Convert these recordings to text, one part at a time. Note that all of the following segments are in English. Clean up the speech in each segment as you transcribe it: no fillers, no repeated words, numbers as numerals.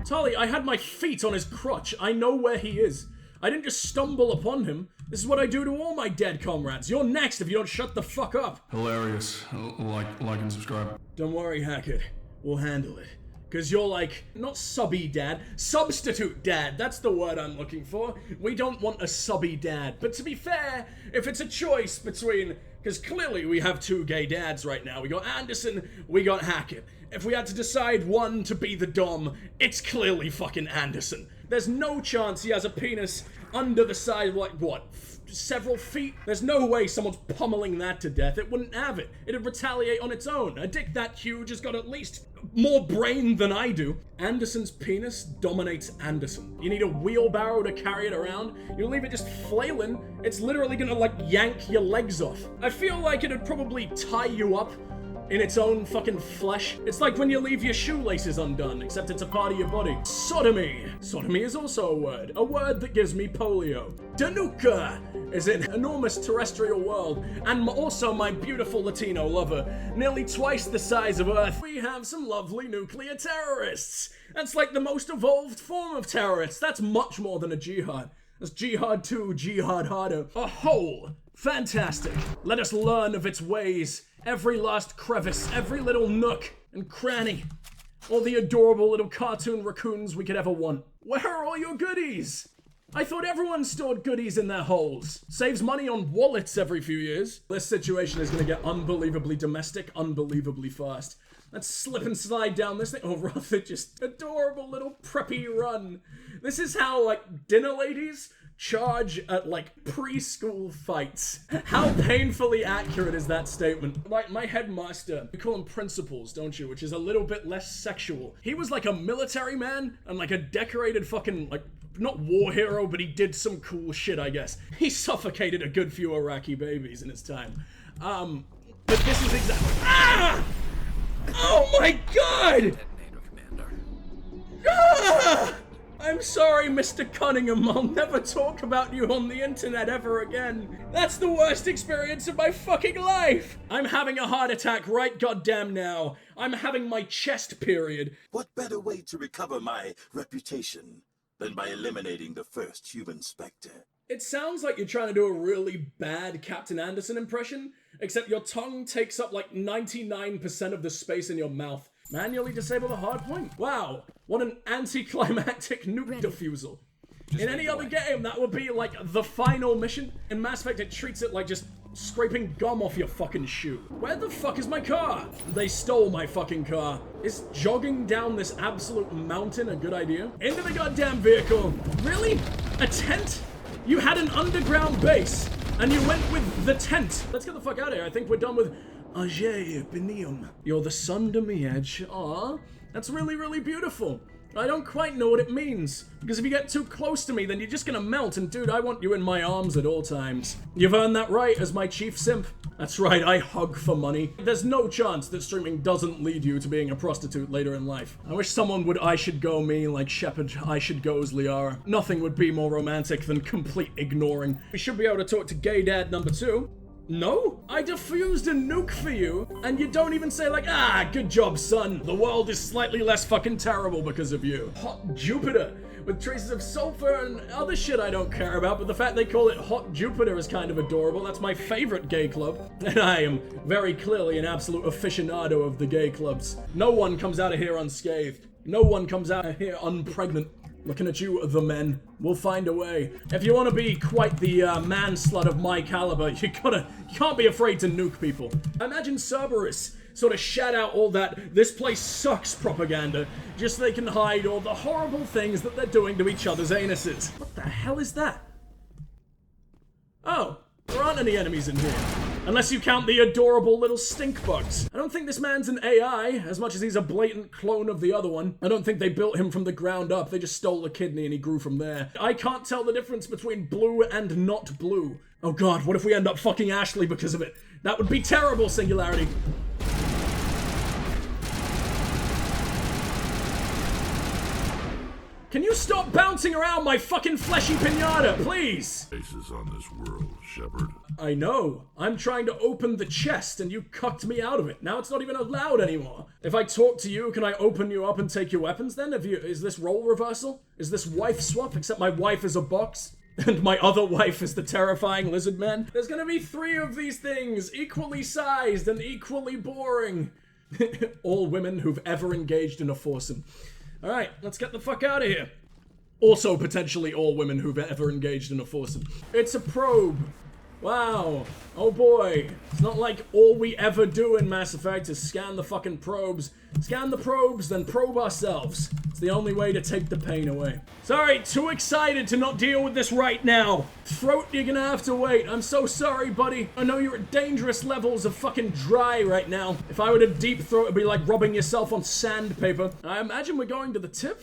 Tali, I had my feet on his crotch. I know where he is. I didn't just stumble upon him. This is what I do to all my dead comrades. You're next if you don't shut the fuck up. Hilarious. Like and subscribe. Don't worry, Hackett. We'll handle it. Cause you're like, not subby dad, substitute dad. That's the word I'm looking for. We don't want a subby dad. But to be fair, if it's a choice between, because clearly we have two gay dads right now. We got Anderson, we got Hackett. If we had to decide one to be the dom, it's clearly fucking Anderson. There's no chance he has a penis under the side of like, what, several feet? There's no way someone's pummeling that to death. It wouldn't have it. It'd retaliate on its own. A dick that huge has got at least more brain than I do. Anderson's penis dominates Anderson. You need a wheelbarrow to carry it around. You leave it just flailing, it's literally gonna like yank your legs off. I feel like it'd probably tie you up in its own fucking flesh. It's like when you leave your shoelaces undone, except it's a part of your body. Sodomy. Sodomy is also a word that gives me polio. Danuka is an enormous terrestrial world, and also my beautiful Latino lover, nearly twice the size of Earth. We have some lovely nuclear terrorists. That's like the most evolved form of terrorists. That's much more than a jihad. That's jihad 2, jihad harder. A whole. Fantastic. Let us learn of its ways. Every last crevice, every little nook and cranny. All the adorable little cartoon raccoons we could ever want. Where are all your goodies? I thought everyone stored goodies in their holes. Saves money on wallets every few years. This situation is gonna get unbelievably domestic, unbelievably fast. Let's slip and slide down this thing, or rather just adorable little preppy run. This is how, like, dinner ladies charge at, like, preschool fights. How painfully accurate is that statement? Like, my headmaster, we call him principals, don't you? Which is a little bit less sexual. He was like a military man and like a decorated fucking, like, not war hero, but he did some cool shit, I guess. He suffocated a good few Iraqi babies in his time. But this is exactly— Ah! Oh my god! Ah! I'm sorry, Mr. Cunningham. I'll never talk about you on the internet ever again. That's the worst experience of my fucking life. I'm having a heart attack right goddamn now. I'm having my chest period. What better way to recover my reputation than by eliminating the first human spectre? It sounds like you're trying to do a really bad Captain Anderson impression, except your tongue takes up like 99% of the space in your mouth. Manually disable the hard point. Wow, what an anticlimactic nuke defusal. In any other game, that would be like the final mission. In Mass Effect, it treats it like just scraping gum off your fucking shoe. Where the fuck is my car? They stole my fucking car. Is jogging down this absolute mountain a good idea? Into the goddamn vehicle. Really? A tent? You had an underground base, and you went with the tent. Let's get the fuck out of here. I think we're done with Ajay Binium. You're the sun to me, Edge. Aw, that's really, really beautiful. I don't quite know what it means, because if you get too close to me, then you're just gonna melt, and dude, I want you in my arms at all times. You've earned that right as my chief simp. That's right, I hug for money. There's no chance that streaming doesn't lead you to being a prostitute later in life. I wish someone would I should go me like Shepard I should go's Liara. Nothing would be more romantic than complete ignoring. We should be able to talk to gay dad number 2. No? I defused a nuke for you, and you don't even say like, ah, good job, son. The world is slightly less fucking terrible because of you. Hot Jupiter, with traces of sulfur and other shit I don't care about, but the fact they call it Hot Jupiter is kind of adorable. That's my favorite gay club, and I am very clearly an absolute aficionado of the gay clubs. No one comes out of here unscathed. No one comes out of here unpregnant. Looking at you, the men. We'll find a way. If you want to be quite the man slut of my caliber, you can't be afraid to nuke people. Imagine Cerberus sort of shout out all that "this place sucks" propaganda, just so they can hide all the horrible things that they're doing to each other's anuses. What the hell is that? Oh, there aren't any enemies in here. Unless you count the adorable little stink bugs. I don't think this man's an AI, as much as he's a blatant clone of the other one. I don't think they built him from the ground up. They just stole a kidney and he grew from there. I can't tell the difference between blue and not blue. Oh god, what if we end up fucking Ashley because of it? That would be terrible, Singularity. Can you stop bouncing around my fucking fleshy pinata, please? Faces on this world, Shepard. I know. I'm trying to open the chest and you cucked me out of it. Now it's not even allowed anymore. If I talk to you, can I open you up and take your weapons then? Is this role reversal? Is this wife swap, except my wife is a box? And my other wife is the terrifying lizard man? There's gonna be 3 of these things, equally sized and equally boring. All women who've ever engaged in a foursome. Alright, let's get the fuck out of here. Also potentially all women who've ever engaged in a foursome. It's a probe. Wow. Oh boy. It's not like all we ever do in Mass Effect is scan the fucking probes. Scan the probes, then probe ourselves. It's the only way to take the pain away. Sorry, too excited to not deal with this right now. Throat, you're gonna have to wait. I'm so sorry, buddy. I know you're at dangerous levels of fucking dry right now. If I were to deep throat, it'd be like rubbing yourself on sandpaper. I imagine we're going to the tip?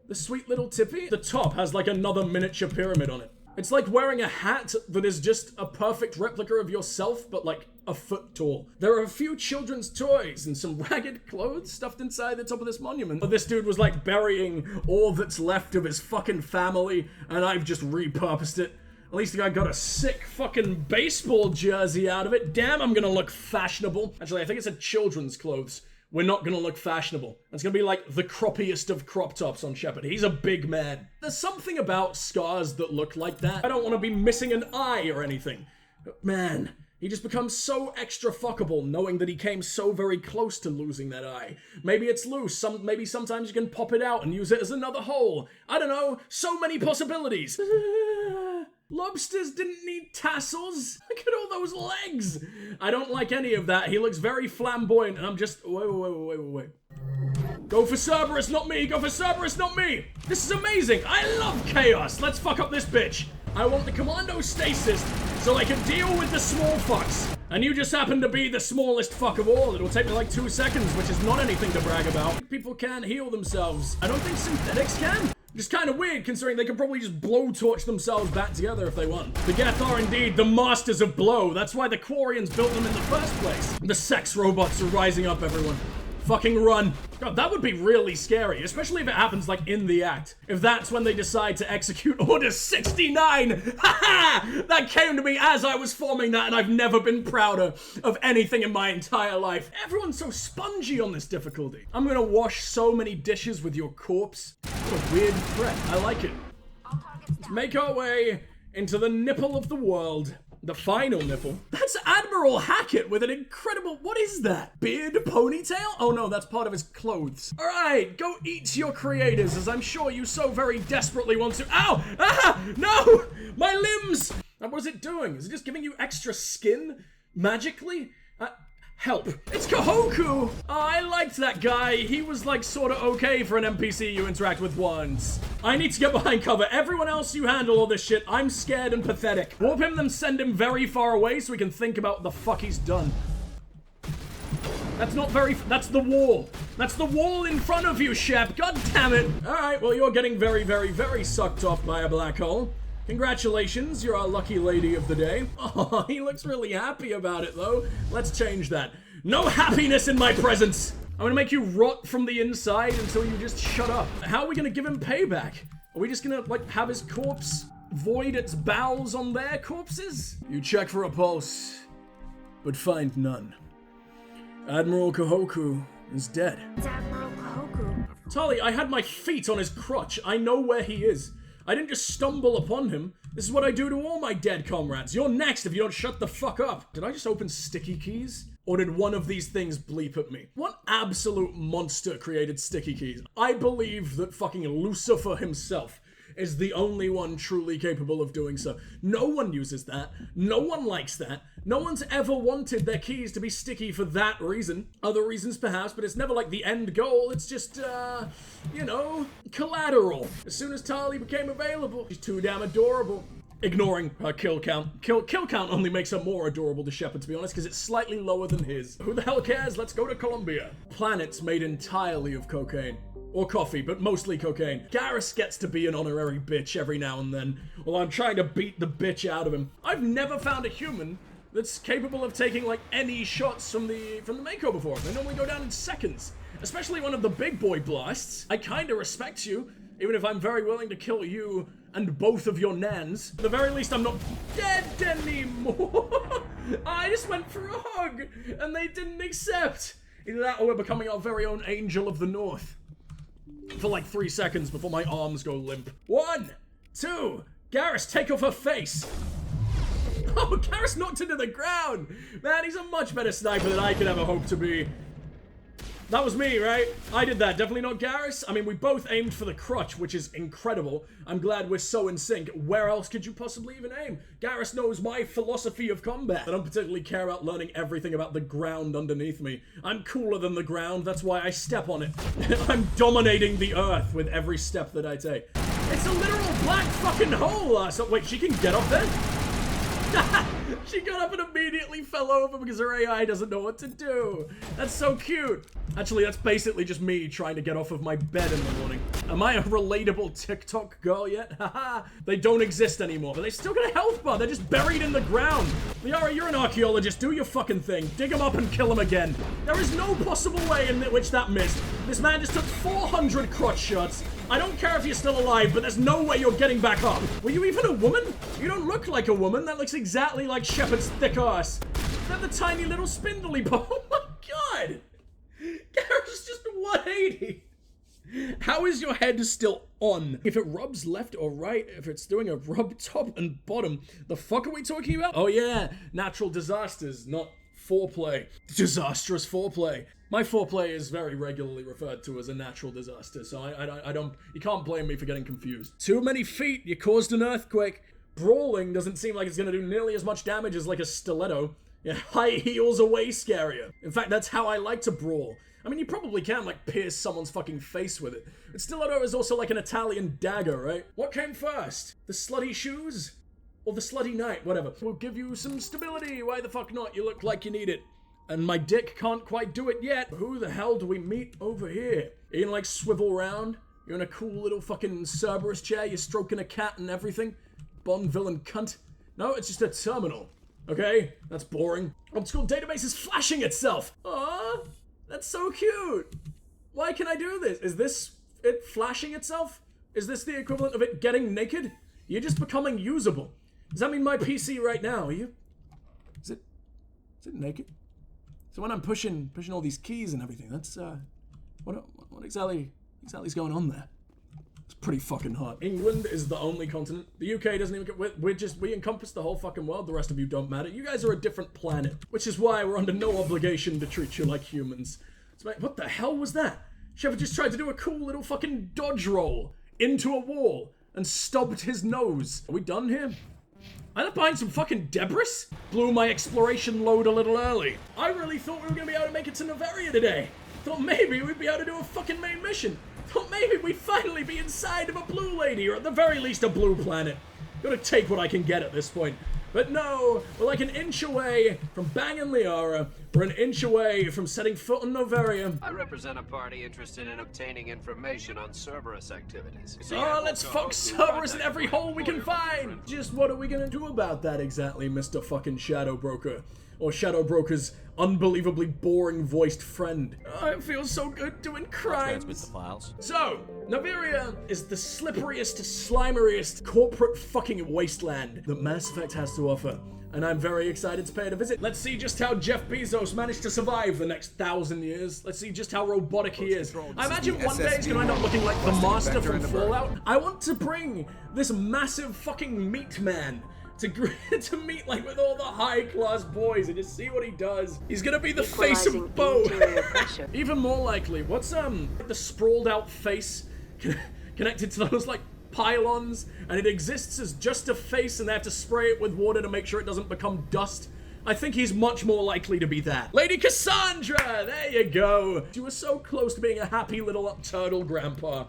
The sweet little tippy? The top has like another miniature pyramid on it. It's like wearing a hat that is just a perfect replica of yourself, but like a foot tall. There are a few children's toys and some ragged clothes stuffed inside the top of this monument. But this dude was like burying all that's left of his fucking family, and I've just repurposed it. At least the guy got a sick fucking baseball jersey out of it. Damn, I'm gonna look fashionable. Actually, I think it's a children's clothes. We're not gonna look fashionable. It's gonna be like the croppiest of crop tops on Shepard. He's a big man. There's something about scars that look like that. I don't want to be missing an eye or anything. But man, he just becomes so extra fuckable knowing that he came so very close to losing that eye. Maybe it's loose. Maybe sometimes you can pop it out and use it as another hole. I don't know. So many possibilities. Lobsters didn't need tassels. Look at all those legs. I don't like any of that. He looks very flamboyant, and I'm just... Wait. Go for Cerberus, not me. Go for Cerberus, not me. This is amazing. I love chaos. Let's fuck up this bitch. I want the commando stasis so I can deal with the small fucks. And you just happen to be the smallest fuck of all. It'll take me like 2 seconds, which is not anything to brag about. People can't heal themselves. I don't think synthetics can. Just kind of weird, considering they could probably just blowtorch themselves back together if they want. The Geth are indeed the masters of blow. That's why the Quarians built them in the first place. The sex robots are rising up, everyone. Fucking run. God, that would be really scary, especially if it happens, like, in the act. If that's when they decide to execute Order 69! Haha! That came to me as I was forming that, and I've never been prouder of anything in my entire life. Everyone's so spongy on this difficulty. I'm gonna wash so many dishes with your corpse. What a weird threat. I like it. Let's make our way into the nipple of the world. The final nipple. That's Admiral Hackett with an incredible... What is that? Beard ponytail? Oh no, that's part of his clothes. Alright, go eat your creators, as I'm sure you so very desperately want to... Ow! Ah! No! My limbs! What was it doing? Is it just giving you extra skin? Magically? Help. It's Kahoku! Oh, I liked that guy. He was like sorta okay for an NPC you interact with once. I need to get behind cover. Everyone else, you handle all this shit. I'm scared and pathetic. Warp him, then send him very far away so we can think about what the fuck he's done. That's not very... That's the wall. That's the wall in front of you, Shep. God damn it. Alright, well, you're getting very, very, very sucked off by a black hole. Congratulations, you're our lucky lady of the day. Oh, he looks really happy about it, though. Let's change that. No happiness in my presence! I'm gonna make you rot from the inside until you just shut up. How are we gonna give him payback? Are we just gonna, like, have his corpse void its bowels on their corpses? You check for a pulse, but find none. Admiral Kahoku is dead. It's Admiral Kahoku. Tali, I had my feet on his crotch. I know where he is. I didn't just stumble upon him. This is what I do to all my dead comrades. You're next if you don't shut the fuck up. Did I just open sticky keys? Or did one of these things bleep at me? What absolute monster created sticky keys? I believe that fucking Lucifer himself is the only one truly capable of doing so. No one uses that. No one likes that. No one's ever wanted their keys to be sticky for that reason. Other reasons perhaps, but it's never like the end goal. It's just, you know, collateral. As soon as Tali became available, she's too damn adorable. Ignoring her kill count. Kill count only makes her more adorable to Shepard, to be honest, because it's slightly lower than his. Who the hell cares? Let's go to Colombia. Planets made entirely of cocaine. Or coffee, but mostly cocaine. Garrus gets to be an honorary bitch every now and then, while I'm trying to beat the bitch out of him. I've never found a human that's capable of taking, like, any shots from the Mako before. They normally go down in seconds. Especially one of the big boy blasts. I kinda respect you. Even if I'm very willing to kill you and both of your nans, at the very least I'm not dead anymore. I just went for a hug and they didn't accept. Either that or we're becoming our very own Angel of the North. For like 3 seconds before my arms go limp. 1, 2, Garrus, take off her face. Oh, Garrus knocked into the ground. Man, he's a much better sniper than I could ever hope to be. That was me, right? I did that. Definitely not Garrus. I mean, we both aimed for the crutch, which is incredible. I'm glad we're so in sync. Where else could you possibly even aim? Garrus knows my philosophy of combat. I don't particularly care about learning everything about the ground underneath me. I'm cooler than the ground. That's why I step on it. I'm dominating the earth with every step that I take. It's a literal black fucking hole. So wait, she can get up there? She got up and immediately fell over because her AI doesn't know what to do. That's so cute. Actually, that's basically just me trying to get off of my bed in the morning. Am I a relatable TikTok girl yet? Haha. They don't exist anymore, but they still got a health bar. They're just buried in the ground. Liara, you're an archaeologist. Do your fucking thing. Dig them up and kill them again. There is no possible way in which that missed. This man just took 400 crotch shots. I don't care if you're still alive, but there's no way you're getting back up. Were you even a woman? You don't look like a woman. That looks exactly like Shepard's thick ass. Is that the tiny little spindly ball? Oh my god! Garrus is just 180. How is your head still on? If it rubs left or right, if it's doing a rub top and bottom, the fuck are we talking about? Oh yeah, natural disasters, not foreplay. Disastrous foreplay. My foreplay is very regularly referred to as a natural disaster, so I don't, you can't blame me for getting confused. Too many feet, you caused an earthquake. Brawling doesn't seem like it's gonna do nearly as much damage as like a stiletto. Yeah, high heels are way scarier. In fact, that's how I like to brawl. I mean, you probably can, like, pierce someone's fucking face with it. But stiletto is also like an Italian dagger, right? What came first? The slutty shoes? Or the slutty knight? Whatever. We'll give you some stability. Why the fuck not? You look like you need it. And my dick can't quite do it yet. Who the hell do we meet over here? You can, like, swivel around. You're in a cool little fucking Cerberus chair. You're stroking a cat and everything. Bond villain cunt. No, it's just a terminal. Okay? That's boring. Optical database is flashing itself. Aww. That's so cute. Why can I do this? Is this it flashing itself? Is this the equivalent of it getting naked? You're just becoming usable. Does that mean my PC right now? Are you? Is it naked? So when I'm pushing all these keys and everything, that's what exactly is going on there? It's pretty fucking hot. England is the only continent. The UK doesn't even get, we encompass the whole fucking world. The rest of you don't matter. You guys are a different planet, which is why we're under no obligation to treat you like humans. So, what the hell was that? Shepard just tried to do a cool little fucking dodge roll into a wall and stubbed his nose. Are we done here? I left behind some fucking debris? Blew my exploration load a little early. I really thought we were gonna be able to make it to Noveria today. Thought maybe we'd be able to do a fucking main mission. Thought maybe we'd finally be inside of a blue lady, or at the very least a blue planet. Gotta take what I can get at this point. But no, we're like an inch away from banging Liara. We're an inch away from setting foot on Noveria. I represent a party interested in obtaining information on Cerberus activities. Oh, let's fuck Cerberus in every hole we can find! Just what are we gonna do about that exactly, Mr. fucking Shadow Broker? Or Shadow Broker's unbelievably boring voiced friend. Oh, it feels so good doing crimes. Transmit the files. So, Noveria is the slipperiest, slimeriest corporate fucking wasteland that Mass Effect has to offer. And I'm very excited to pay it a visit. Let's see just how Jeff Bezos managed to survive the next 1,000 years. Let's see just how robotic he is. I imagine one day he's gonna end up looking like the Master from Fallout. I want to bring this massive fucking meat man to meet like with all the high-class boys and just see what he does. He's gonna be the face of Bo. Even more likely, what's the sprawled out face connected to those like pylons, and it exists as just a face and they have to spray it with water to make sure it doesn't become dust. I think he's much more likely to be that. Lady Cassandra, there you go. You were so close to being a happy little turtle grandpa,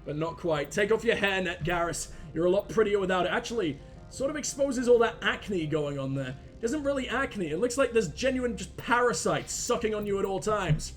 but not quite. Take off your hairnet, Garrus. You're a lot prettier without it. Actually, sort of exposes all that acne going on there. It isn't really acne. It looks like there's genuine just parasites sucking on you at all times.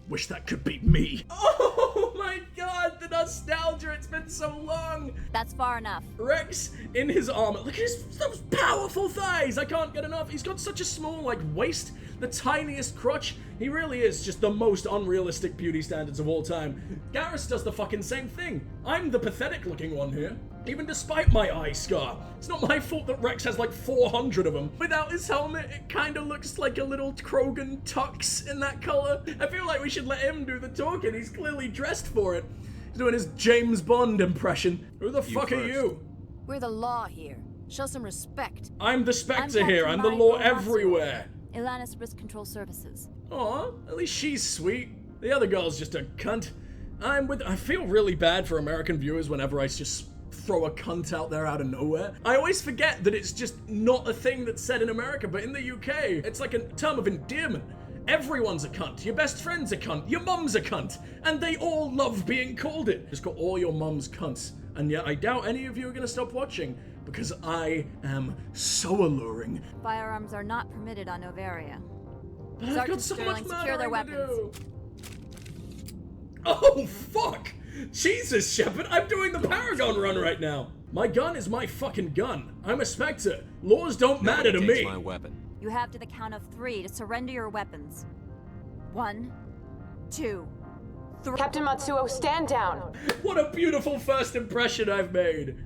Wish that could be me. Oh my god, the nostalgia. It's been so long. That's far enough. Rex in his armor. Look at those powerful thighs. I can't get enough. He's got such a small, like, waist. the tiniest crotch. He really is just the most unrealistic beauty standards of all time. Garrus does the fucking same thing. I'm the pathetic looking one here. Even despite my eye scar. It's not my fault that Rex has like 400 of them. Without his helmet, it kinda looks like a little Krogan tux in that color. I feel like we should let him do the talking. He's clearly dressed for it. He's doing his James Bond impression. Who the fuck are you? We're the law here. Show some respect. I'm the Spectre here. I'm Captain the law Michael everywhere. Ilanis Risk Control Services. Aw, at least she's sweet. The other girl's just a cunt. I feel really bad for American viewers whenever I just throw a cunt out there out of nowhere. I always forget that it's just not a thing that's said in America, but in the UK, it's like a term of endearment. Everyone's a cunt. Your best friend's a cunt. Your mum's a cunt. And they all love being called it. Just call all your mums cunts. And yet I doubt any of you are gonna stop watching because I am so alluring. Firearms are not permitted on Novaria. But I've got so much secure their murdering to weapons. do. Oh, fuck! Jesus, Shepard, I'm doing the Paragon run right now. My gun is my fucking gun. I'm a Spectre. Laws don't matter to me. My weapon. You have to the count of 3 to surrender your weapons. 1, 2, 3. Captain Matsuo, stand down. What a beautiful first impression I've made.